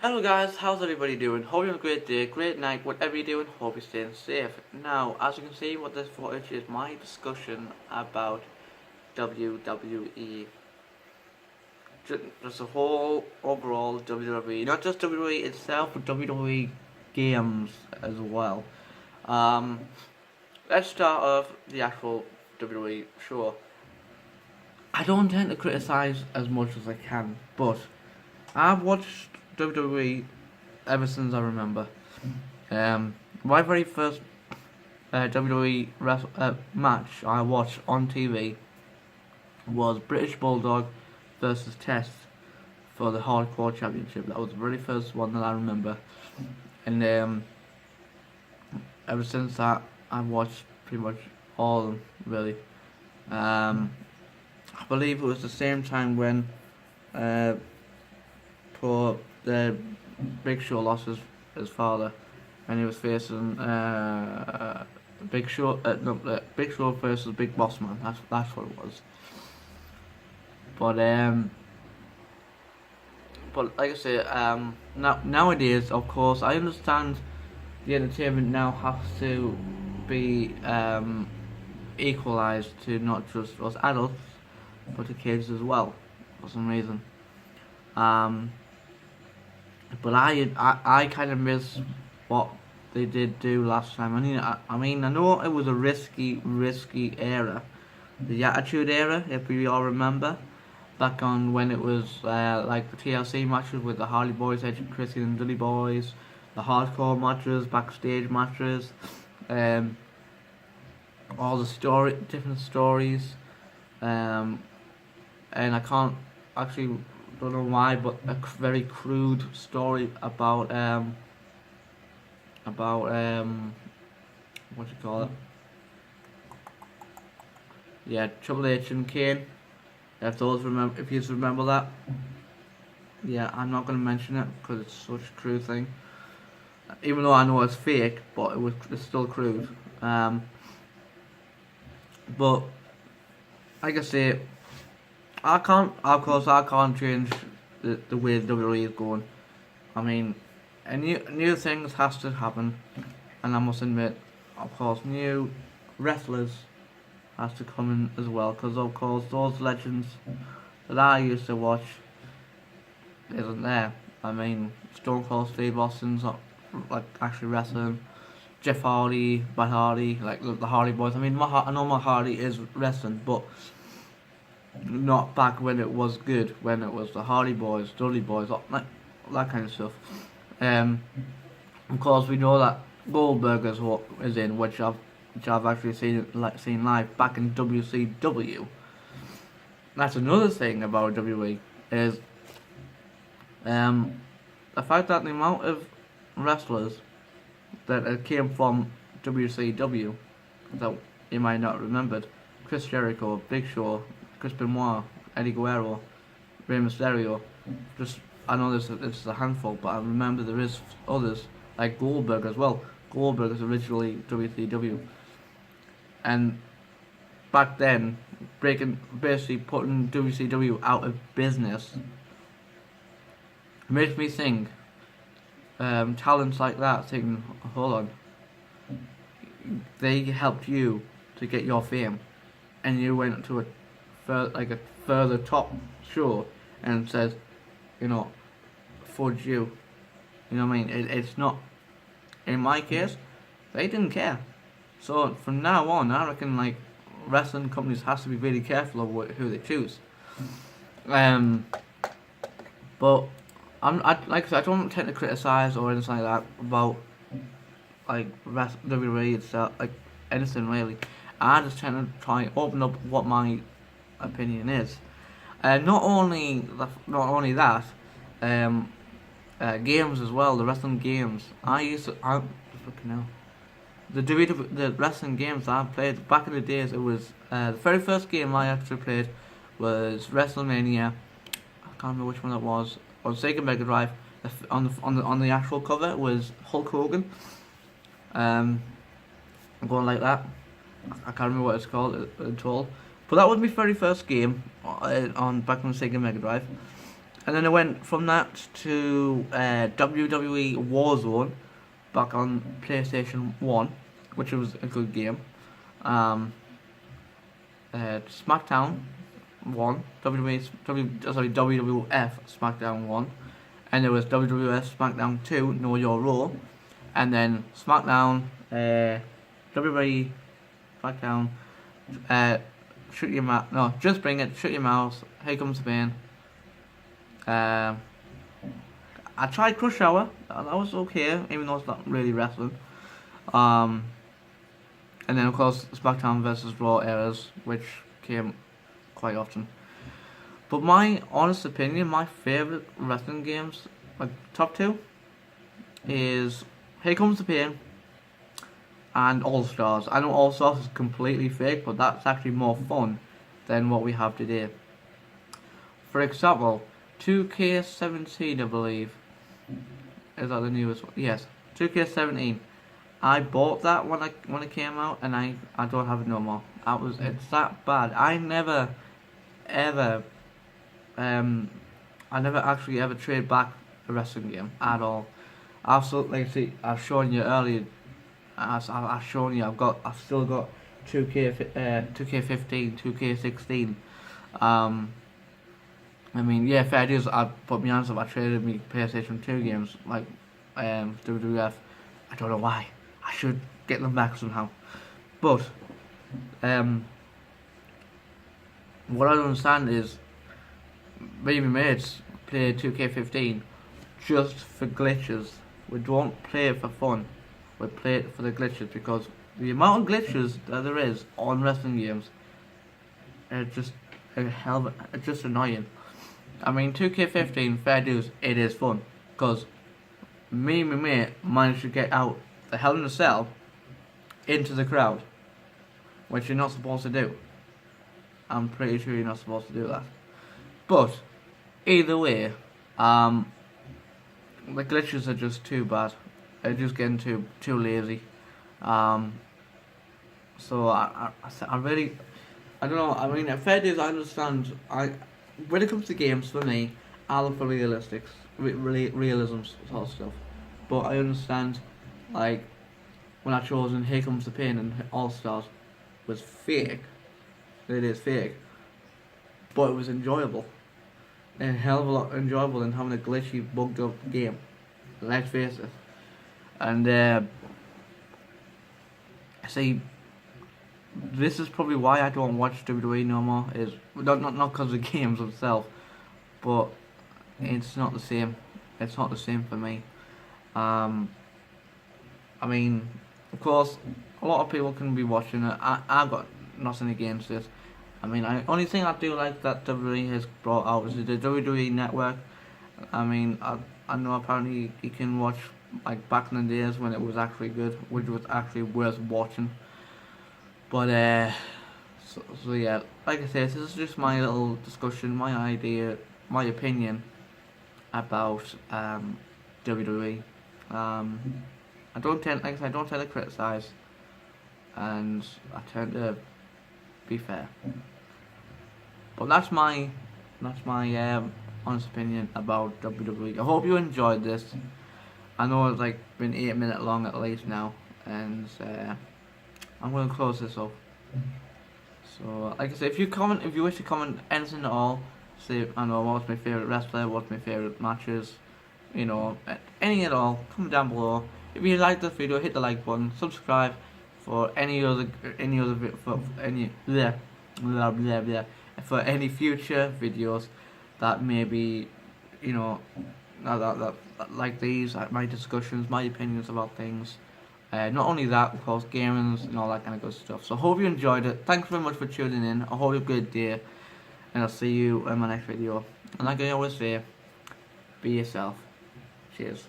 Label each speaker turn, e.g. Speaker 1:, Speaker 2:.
Speaker 1: Hello guys, how's everybody doing? Hope you're having a great day, great night, whatever you're doing, hope you're staying safe. Now, as you can see, what this footage is my discussion about WWE. Just the whole overall WWE, not just WWE itself, but WWE games as well. Um, let's start off the actual WWE show. I don't tend to criticize as much as I can, but I've watched WWE ever since I remember. My very first WWE match I watched on TV was British Bulldog versus Test for the Hardcore Championship. That was the very first one that I remember, and ever since that I've watched pretty much all of them really. I believe it was the same time when poor the Big Show lost his father, and he was facing Big Show. Big Show versus Big Boss Man. That's what it was. But like I say, nowadays, of course, I understand the entertainment now has to be equalised to not just us adults, but to kids as well, for some reason. But I kind of miss what they did do last time. I mean, I know it was a risky era, the Attitude Era, if we all remember, back on when it was like the TLC matches with the Hardy Boys, Edge and Christian and Dudley Boys, the hardcore matches, backstage matches, all the different stories, and I can't actually don't know why, but a very crude story about what do you call it? Yeah, Triple H and Kane. If you remember that. Yeah, I'm not gonna mention it because it's such a crude thing. Even though I know it's fake, but it's still crude. But like I say, of course, I can't change the way WWE is going. I mean, new things has to happen, and I must admit, of course, new wrestlers has to come in as well, because of course those legends that I used to watch isn't there. I mean, Stone Cold Steve Austin's not like actually wrestling. Jeff Hardy, Bret Hardy, like the Hardy Boys. I mean, I know Matt Hardy is wrestling, but not back when it was good, when it was the Hardy Boys, Dudley Boys, like that kind of stuff. Of course, we know that Goldberg is in, which I've actually seen live back in WCW. That's another thing about WWE is the fact that the amount of wrestlers that came from WCW that you might not have remembered: Chris Jericho, Big Show, Chris Benoit, Eddie Guerrero, Rey Mysterio. Just I know this is a handful, but I remember there is others like Goldberg as well. Goldberg is originally WCW, and back then, basically putting WCW out of business makes me think. Talents like that thinking, hold on, they helped you to get your fame, and you went to a further top show and says, fudge you. You know what I mean? It's not. In my case, they didn't care. So from now on, I reckon like wrestling companies has to be really careful of who they choose. But like I said, I don't tend to criticize or anything like that about like WWE itself, like anything really. I just tend to try and open up what my opinion is. Not only that, games as well. The wrestling games. Fucking hell. The wrestling games that I played back in the days. It was the very first game I actually played was WrestleMania. I can't remember which one it was. On Sega Mega Drive. On the actual cover was Hulk Hogan. Going like that. I can't remember what it's called at all. But that was my very first game on back on Sega Mega Drive. And then I went from that to WWE Warzone back on PlayStation 1, which was a good game. Um, SmackDown 1, WWF SmackDown 1, and there was WWF SmackDown 2, Know Your Role, and then SmackDown, WWE SmackDown, Shoot Your Mouth, no, Just Bring It, Shut Your Mouth, Here Comes the Pain. I tried Crush Hour, that was okay, even though it's not really wrestling. And then of course SmackDown vs Raw eras, which came quite often. But my honest opinion, my favourite wrestling games, like top two, is Here Comes the Pain and All Stars. I know All Stars is completely fake, but that's actually more fun than what we have today. For example, 2K17, I believe. Is that the newest one? Yes, 2K17. I bought that when it came out, and I don't have it no more. It's that bad. I never actually ever trade back a wrestling game at all. I've shown you earlier. I've shown you. I've still got 2K15, 2K16. I mean, yeah, fair dues. I put my hands up. I traded me PlayStation 2 games like WWF. I don't know why. I should get them back somehow. But what I don't understand is me and my mates play 2K15 just for glitches. We don't play it for fun. We play it for the glitches, because the amount of glitches that there is on wrestling games are just it's just annoying. I mean, 2K15, fair dues, it is fun, because me and my mate managed to get out the Hell in a Cell into the crowd, which you're not supposed to do. I'm pretty sure you're not supposed to do that. But either way, the glitches are just too bad. They're just getting too lazy. So I really, I don't know. I mean, fair dues, I understand. When it comes to games, for me, I look for realism sort of stuff. But I understand, like, when I chose Here Comes the Pain and All Stars was fake. It is fake. But it was enjoyable. A hell of a lot enjoyable than having a glitchy, bugged up game. Let's face it. And see, this is probably why I don't watch WWE no more. Is not because of the games themselves, but it's not the same. It's not the same for me. I mean, of course, a lot of people can be watching it. I've got nothing against this. I mean, only thing I do like that WWE has brought out is the WWE Network. I mean, I know apparently you can watch, like, back in the days when it was actually good, which was actually worth watching. But so yeah, like I said, this is just my little discussion, my idea, my opinion about WWE. I don't tend to criticize, and I tend to be fair. But that's my honest opinion about WWE. I hope you enjoyed this. I know it's like been 8 minutes long at least now, and I'm going to close this up. So, like I said, if you wish to comment anything at all, say, I know, what's my favourite wrestler, what's my favourite matches, you know, anything at all, comment down below. If you like this video, hit the like button, subscribe for any future videos that maybe, you know, that like these, like my discussions, my opinions about things. Not only that, of course, gamings and all that kind of good stuff. So I hope you enjoyed it. Thanks very much for tuning in. I hope you have a good day, and I'll see you in my next video. And like I always say, be yourself. Cheers.